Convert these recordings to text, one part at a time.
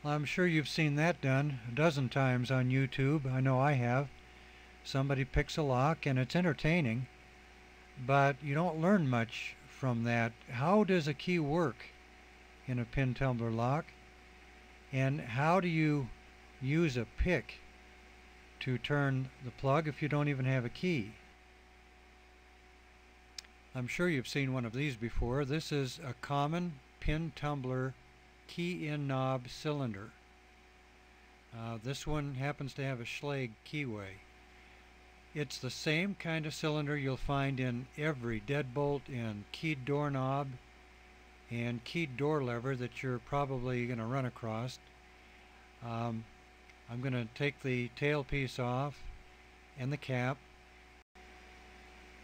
Well, I'm sure you've seen that done a dozen times on YouTube. I know I have. Somebody picks a lock and it's entertaining, but you don't learn much from that. How does a key work in a pin tumbler lock? And how do you use a pick to turn the plug if you don't even have a key? I'm sure you've seen one of these before. This is a common pin tumbler key-in knob cylinder. This one happens to have a Schlage keyway. It's the same kind of cylinder you'll find in every deadbolt and keyed doorknob and keyed door lever that you're probably going to run across. I'm going to take the tailpiece off and the cap.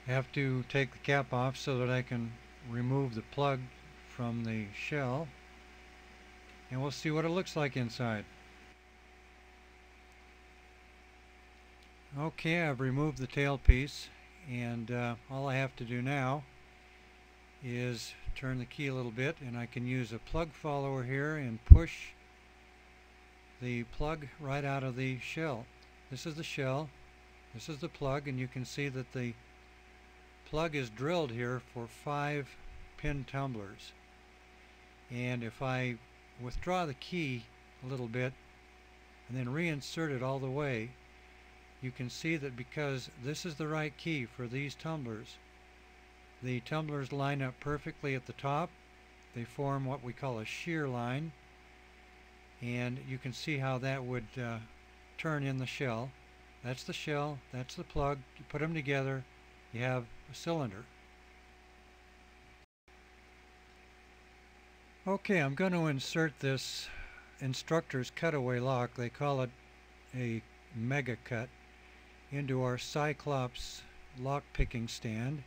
I have to take the cap off so that I can remove the plug from the shell, and we'll see what it looks like inside. Okay, I've removed the tailpiece, and all I have to do now is turn the key a little bit, and I can use a plug follower here and push the plug right out of the shell. This is the shell, this is the plug, and you can see that the plug is drilled here for 5 pin tumblers. And if I withdraw the key a little bit and then reinsert it all the way, you can see that because this is the right key for these tumblers, the tumblers line up perfectly at the top. They form what we call a shear line, and you can see how that would turn in the shell. That's the shell, that's the plug. You put them together, you have a cylinder. Okay, I'm going to insert this instructor's cutaway lock, they call it a mega cut, into our Cyclops lock picking stand.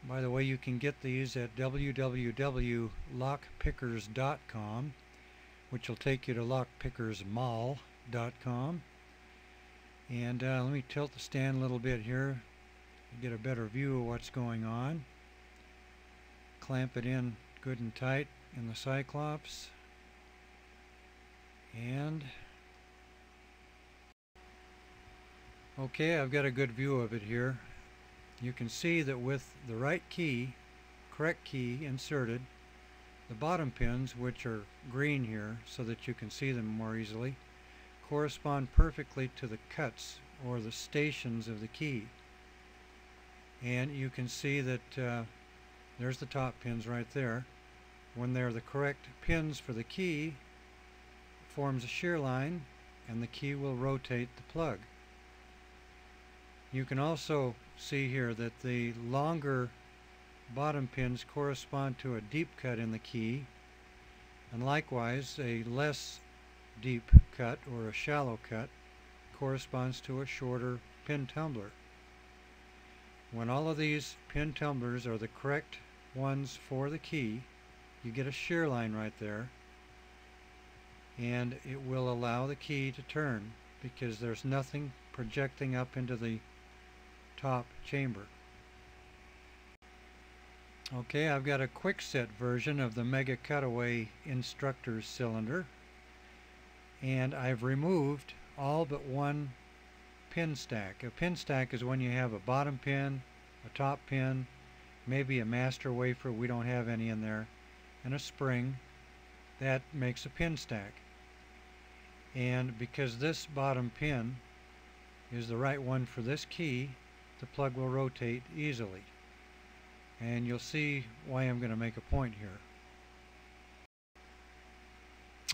By the way, you can get these at www.lockpickers.com, which will take you to lockpickersmall.com. And let me tilt the stand a little bit here to get a better view of what's going on. Clamp it in good and tight in the Cyclops, and okay, I've got a good view of it here. You can see that with the right key, correct key inserted, the bottom pins, which are green here so that you can see them more easily, correspond perfectly to the cuts or the stations of the key. And you can see that there's the top pins right there. When they're the correct pins for the key, it forms a shear line and the key will rotate the plug. You can also see here that the longer bottom pins correspond to a deep cut in the key, and likewise a less deep cut or a shallow cut corresponds to a shorter pin tumbler. When all of these pin tumblers are the correct ones for the key, you get a shear line right there, and it will allow the key to turn because there's nothing projecting up into the top chamber. Okay, I've got a quick set version of the Mega Cutaway Instructor's cylinder, and I've removed all but one pin stack. A pin stack is when you have a bottom pin, a top pin, maybe a master wafer, we don't have any in there, and a spring. That makes a pin stack. And because this bottom pin is the right one for this key, the plug will rotate easily. And you'll see why I'm going to make a point here.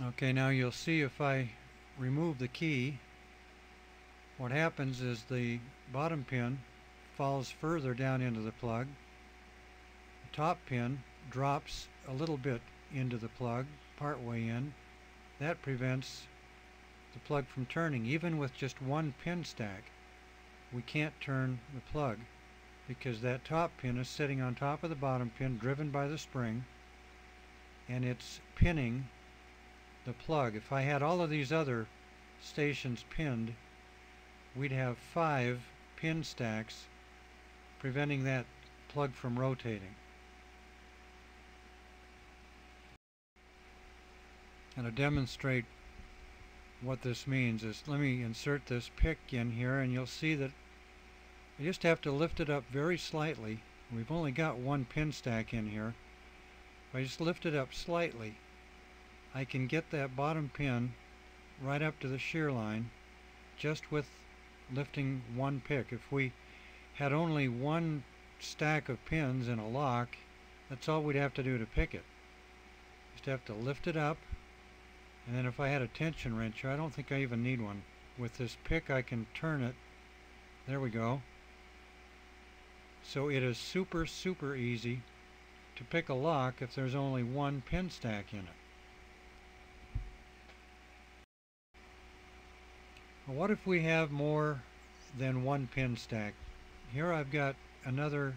Okay, now you'll see if I remove the key, what happens is the bottom pin falls further down into the plug. The top pin drops a little bit into the plug, part way in. That prevents the plug from turning. Even with just one pin stack, we can't turn the plug because that top pin is sitting on top of the bottom pin, driven by the spring, and it's pinning the plug. If I had all of these other stations pinned, we'd have 5 pin stacks preventing that plug from rotating. And to demonstrate what this means is, let me insert this pick in here, and you'll see that I just have to lift it up very slightly. We've only got one pin stack in here. If I just lift it up slightly, I can get that bottom pin right up to the shear line just with lifting one pick. If we had only one stack of pins in a lock, that's all we'd have to do to pick it. Just have to lift it up, and then if I had a tension wrench, I don't think I even need one. With this pick I can turn it. There we go. So it is super easy to pick a lock if there's only one pin stack in it. Well, what if we have more than one pin stack? Here I've got another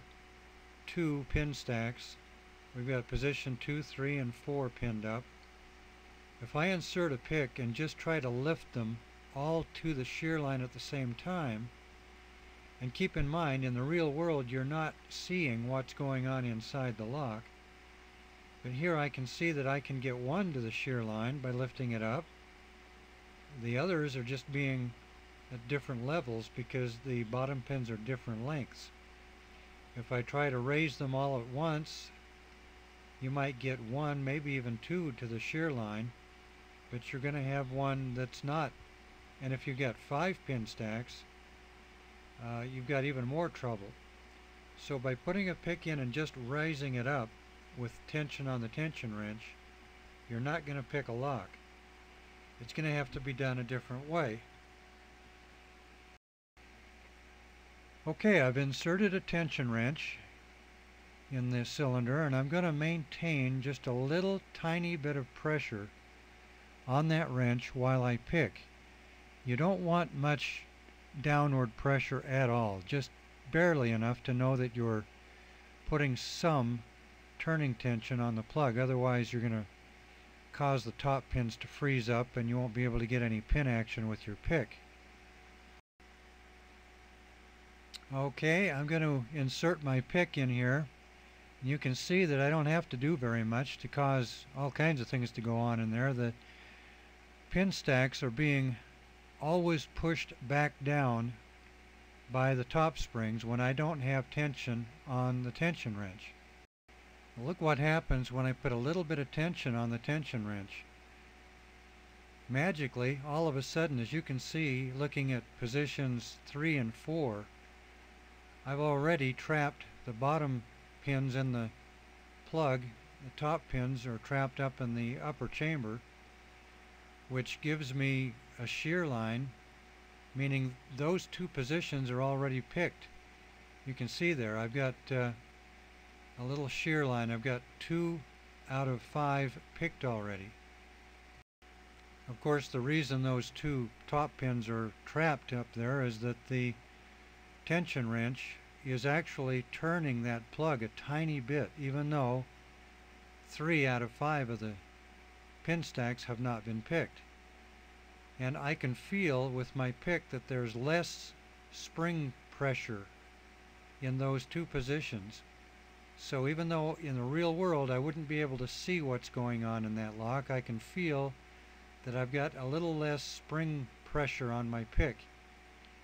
2 pin stacks. We've got position 2, 3, and 4 pinned up. If I insert a pick and just try to lift them all to the shear line at the same time, and keep in mind, in the real world you're not seeing what's going on inside the lock, but here I can see that I can get one to the shear line by lifting it up. The others are just being at different levels because the bottom pins are different lengths. If I try to raise them all at once, you might get one, maybe even 2 to the shear line, but you're going to have one that's not. And if you get 5 pin stacks, you've got even more trouble. So by putting a pick in and just raising it up with tension on the tension wrench, you're not going to pick a lock. It's going to have to be done a different way. Okay, I've inserted a tension wrench in this cylinder, and I'm going to maintain just a little tiny bit of pressure on that wrench while I pick. You don't want much downward pressure at all, just barely enough to know that you're putting some turning tension on the plug. Otherwise you're going to cause the top pins to freeze up and you won't be able to get any pin action with your pick. Okay, I'm going to insert my pick in here. You can see that I don't have to do very much to cause all kinds of things to go on in there. The pin stacks are being always pushed back down by the top springs when I don't have tension on the tension wrench. Look what happens when I put a little bit of tension on the tension wrench. Magically, all of a sudden, as you can see, looking at positions 3 and 4, I've already trapped the bottom pins in the plug. The top pins are trapped up in the upper chamber, which gives me a shear line, meaning those 2 positions are already picked. You can see there I've got a little shear line. I've got 2 out of 5 picked already. Of course, the reason those 2 top pins are trapped up there is that the tension wrench is actually turning that plug a tiny bit, even though 3 out of 5 of the pin stacks have not been picked. And I can feel with my pick that there's less spring pressure in those 2 positions. So even though in the real world I wouldn't be able to see what's going on in that lock, I can feel that I've got a little less spring pressure on my pick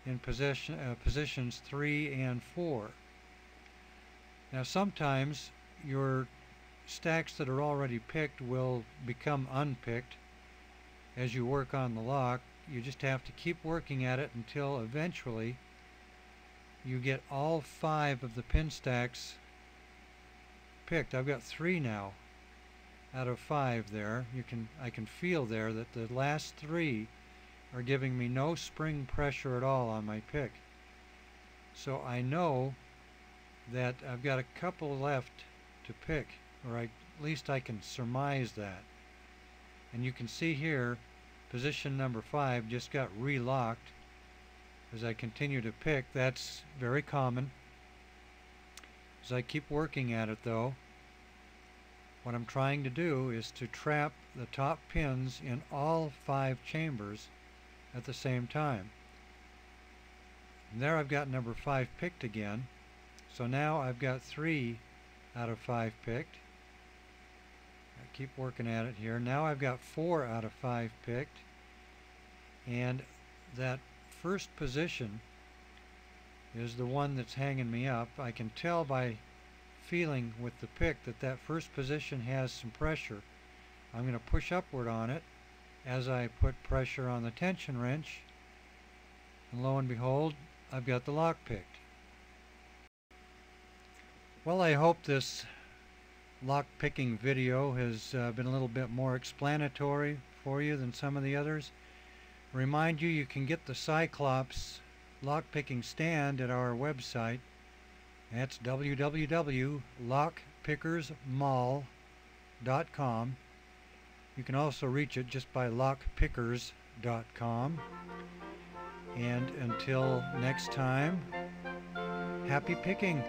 in positions 3 and 4. Now sometimes your stacks that are already picked will become unpicked as you work on the lock. You just have to keep working at it until eventually you get all 5 of the pin stacks picked. I've got 3 now out of 5 there. I can feel there that the last 3 are giving me no spring pressure at all on my pick. So I know that I've got a couple left to pick, or at least I can surmise that. And you can see here position number 5 just got relocked as I continue to pick. That's very common. As I keep working at it though, what I'm trying to do is to trap the top pins in all 5 chambers at the same time. And there I've got number 5 picked again. So now I've got 3 out of 5 picked. I keep working at it here. Now I've got 4 out of 5 picked. And that first position is the one that's hanging me up. I can tell by feeling with the pick that that first position has some pressure. I'm going to push upward on it as I put pressure on the tension wrench, and lo and behold, I've got the lock picked. Well, I hope this lock picking video has been a little bit more explanatory for you than some of the others. Remind you, you can get the Cyclops lock picking stand at our website. That's www.lockpickersmall.com. You can also reach it just by lockpickers.com. And until next time, happy picking!